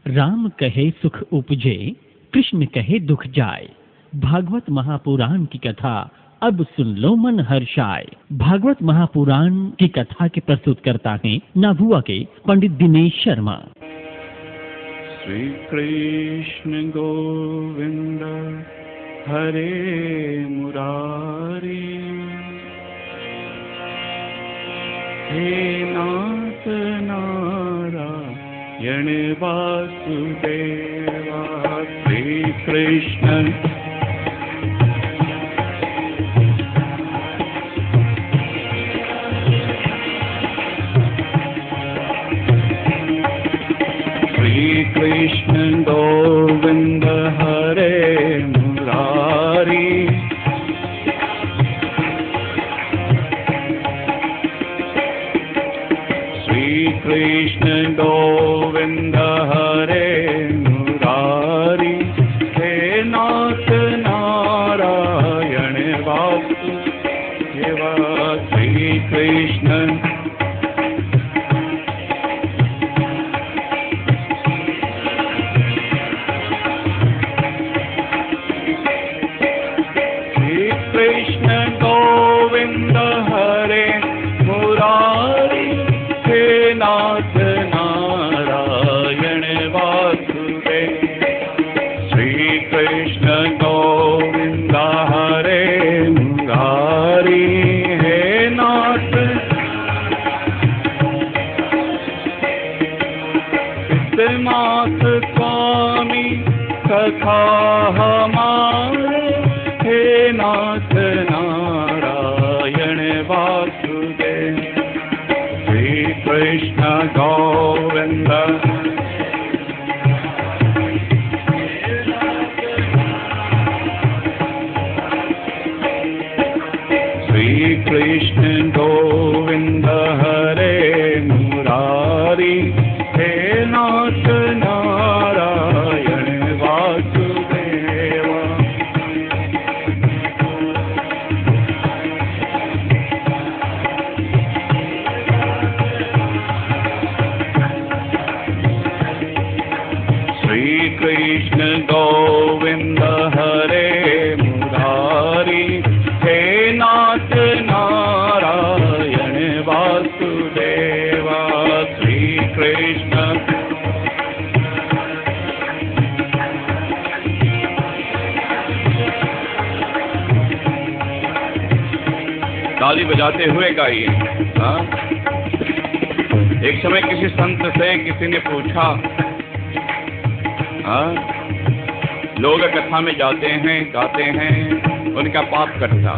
राम कहे सुख उपजे, कृष्ण कहे दुख जाए। भागवत महापुराण की कथा अब सुन लो मन हर्षाए। भागवत महापुराण की कथा के प्रस्तुत करता हैं नाभुआ के पंडित दिनेश शर्मा। श्री कृष्ण गोविंद हरे मुरारी, हे नाथ नारायण वासुदेवा। श्री कृष्ण कृष्ण गोविंद हरे मुरारी, श्री कृष्ण गोविंद हरे मुरारी, हे नाथ नारायण वासुदेवा। श्री कृष्ण कथा हमारे, हे नाथ नारायण वासुदेव। श्री कृष्ण गोविंद श्री कृष्ण गोविंद हरे मुरारी, हे नाथ नारायण वासुदेवा। श्री कृष्ण गोविंद हरे मुरारी, हे नाथ नारायण वासुदेवा। श्री कृष्ण ताली बजाते हुए गाइए। एक समय किसी संत से किसी ने पूछा, लोग कथा में जाते हैं, गाते हैं, उनका पाप कटता।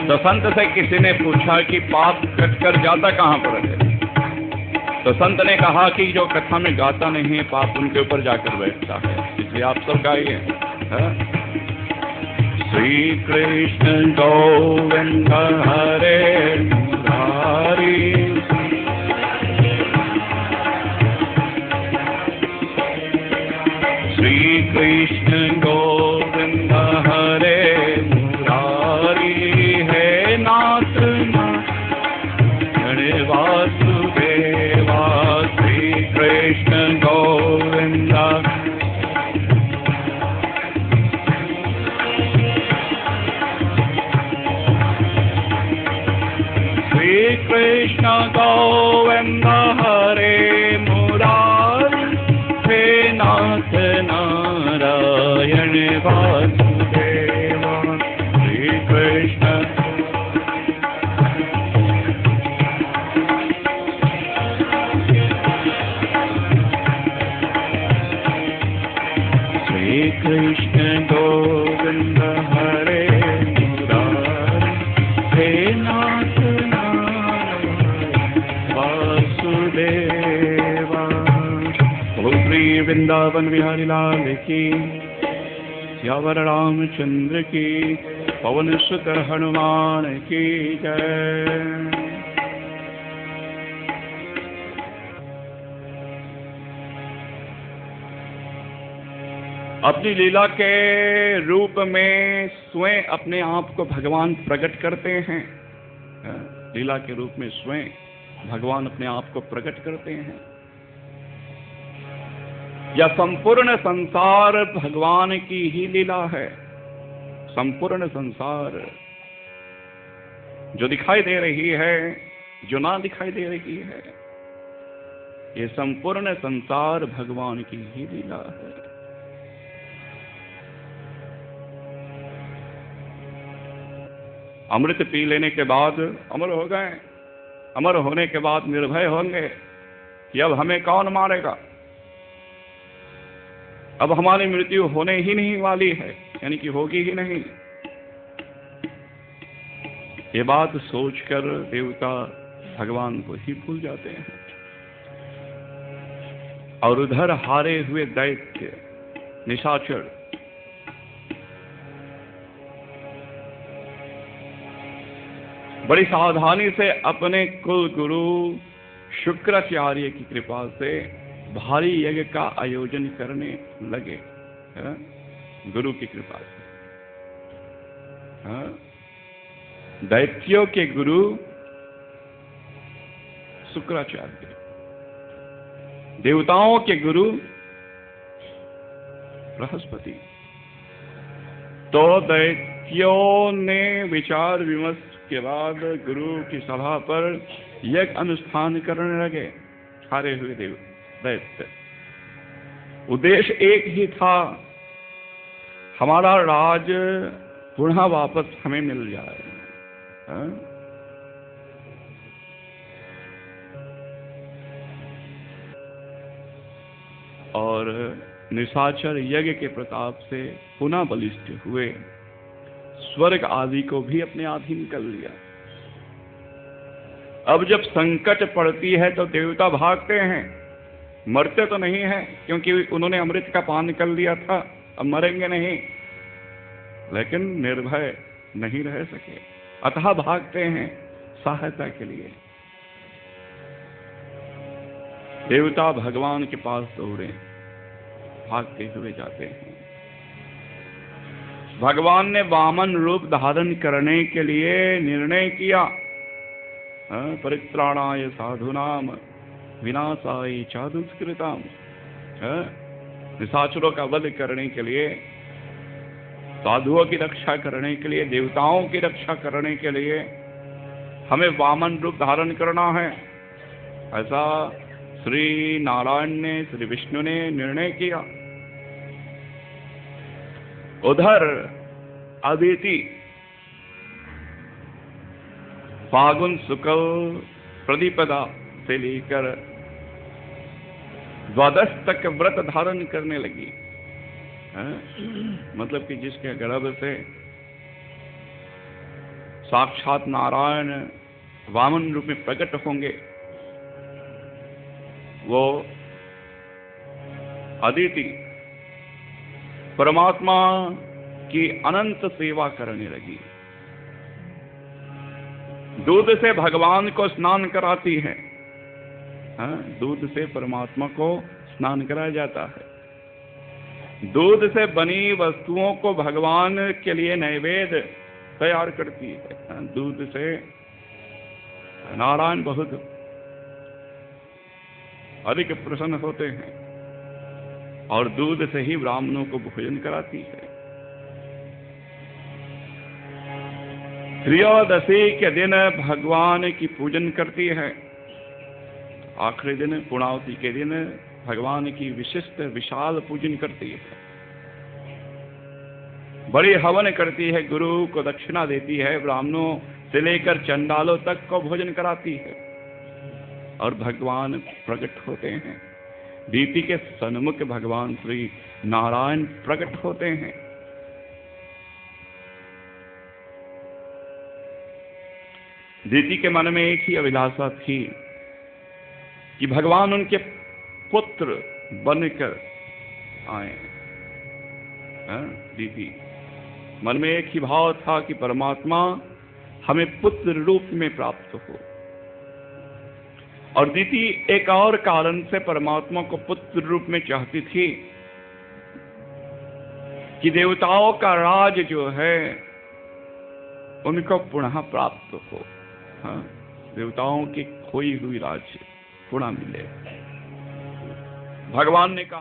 तो संत से किसी ने पूछा कि पाप कटकर जाता कहाँ पर है? तो संत ने कहा कि जो कथा में गाता नहीं है, पाप उनके ऊपर जाकर बैठता है। इसलिए आप सब गाइए। श्री कृष्ण गोविंद हरे मुरारी, श्री कृष्ण गोविंद हरे मुरारी, हे नाथ नारायण वासुदेवा। श्री कृष्ण गोविंद कृष्ण गोविंद हरे मुरारी, हे नाथ नारायण वासुदेवा। श्री कृष्ण श्री कृष्ण गोविंद हरे मुरारी, हे नाथ वासुदेवा। श्री वृंदावन बिहारी लाल की, सियावर रामचंद्र की, पवन सुत हनुमान की जय। अपनी लीला के रूप में स्वयं अपने आप को भगवान प्रकट करते हैं। लीला के रूप में स्वयं भगवान अपने आप को प्रकट करते हैं। यह संपूर्ण संसार भगवान की ही लीला है। संपूर्ण संसार जो दिखाई दे रही है, जो ना दिखाई दे रही है, ये संपूर्ण संसार भगवान की ही लीला है। अमृत पी लेने के बाद अमर हो गए। अमर होने के बाद निर्भय होंगे कि अब हमें कौन मारेगा, अब हमारी मृत्यु होने ही नहीं वाली है, यानी कि होगी ही नहीं। ये बात सोचकर देवता भगवान को ही भूल जाते हैं। और उधर हारे हुए दैत्य निशाचर बड़ी सावधानी से अपने कुल गुरु शुक्राचार्य की कृपा से भारी यज्ञ का आयोजन करने लगे। गुरु की कृपा से। दैत्यों के गुरु शुक्राचार्य, देवताओं के गुरु बृहस्पति। तो दैत्यों ने विचार विमर्श के बाद गुरु की सभा पर यज्ञ अनुष्ठान करने लगे। हारे हुए दैत्य। उद्देश्य एक ही था, हमारा राज पुनः वापस हमें मिल जाए। और निशाचर यज्ञ के प्रताप से पुनः बलिष्ठ हुए, स्वर्ग आदि को भी अपने अधीन कर लिया। अब जब संकट पड़ती है तो देवता भागते हैं, मरते तो नहीं है, क्योंकि उन्होंने अमृत का पान कर लिया था, अब मरेंगे नहीं, लेकिन निर्भय नहीं रह सके, अतः भागते हैं सहायता के लिए। देवता भगवान के पास दौड़े, भागते हुए जाते हैं। भगवान ने वामन रूप धारण करने के लिए निर्णय किया, परित्राणाय साधुनाम विनाशाय च दुष्कृताम। निशाचरों का वध करने के लिए, साधुओं की रक्षा करने के लिए, देवताओं की रक्षा करने के लिए हमें वामन रूप धारण करना है। ऐसा श्री नारायण ने, श्री विष्णु ने निर्णय किया। उधर अदिति फागुन शुक्ल प्रतिपदा से लेकर द्वादश तक व्रत धारण करने लगी। मतलब कि जिसके गर्भ से साक्षात नारायण वामन रूप में प्रकट होंगे, वो अदिति परमात्मा की अनंत सेवा करने लगी। दूध से भगवान को स्नान कराती है। दूध से परमात्मा को स्नान कराया जाता है। दूध से बनी वस्तुओं को भगवान के लिए नैवेद्य तैयार करती है। दूध से नारायण बहुत अधिक प्रसन्न होते हैं और दूध से ही ब्राह्मणों को भोजन कराती है। त्रयोदशी के दिन भगवान की पूजन करती है। आखिरी दिन पूर्णाहुति के दिन भगवान की विशिष्ट विशाल पूजन करती है। बड़ी हवन करती है, गुरु को दक्षिणा देती है, ब्राह्मणों से लेकर चंडालों तक को भोजन कराती है और भगवान प्रकट होते हैं। दीति के सन्मुख भगवान श्री नारायण प्रकट होते हैं। दीति के मन में एक ही अभिलाषा थी कि भगवान उनके पुत्र बनकर आए। दीति मन में एक ही भाव था कि परमात्मा हमें पुत्र रूप में प्राप्त हो। और दीति एक और कारण से परमात्मा को पुत्र रूप में चाहती थी कि देवताओं का राज जो है उनको पुनः प्राप्त हो। देवताओं की खोई हुई राज पुनः मिले। भगवान ने कहा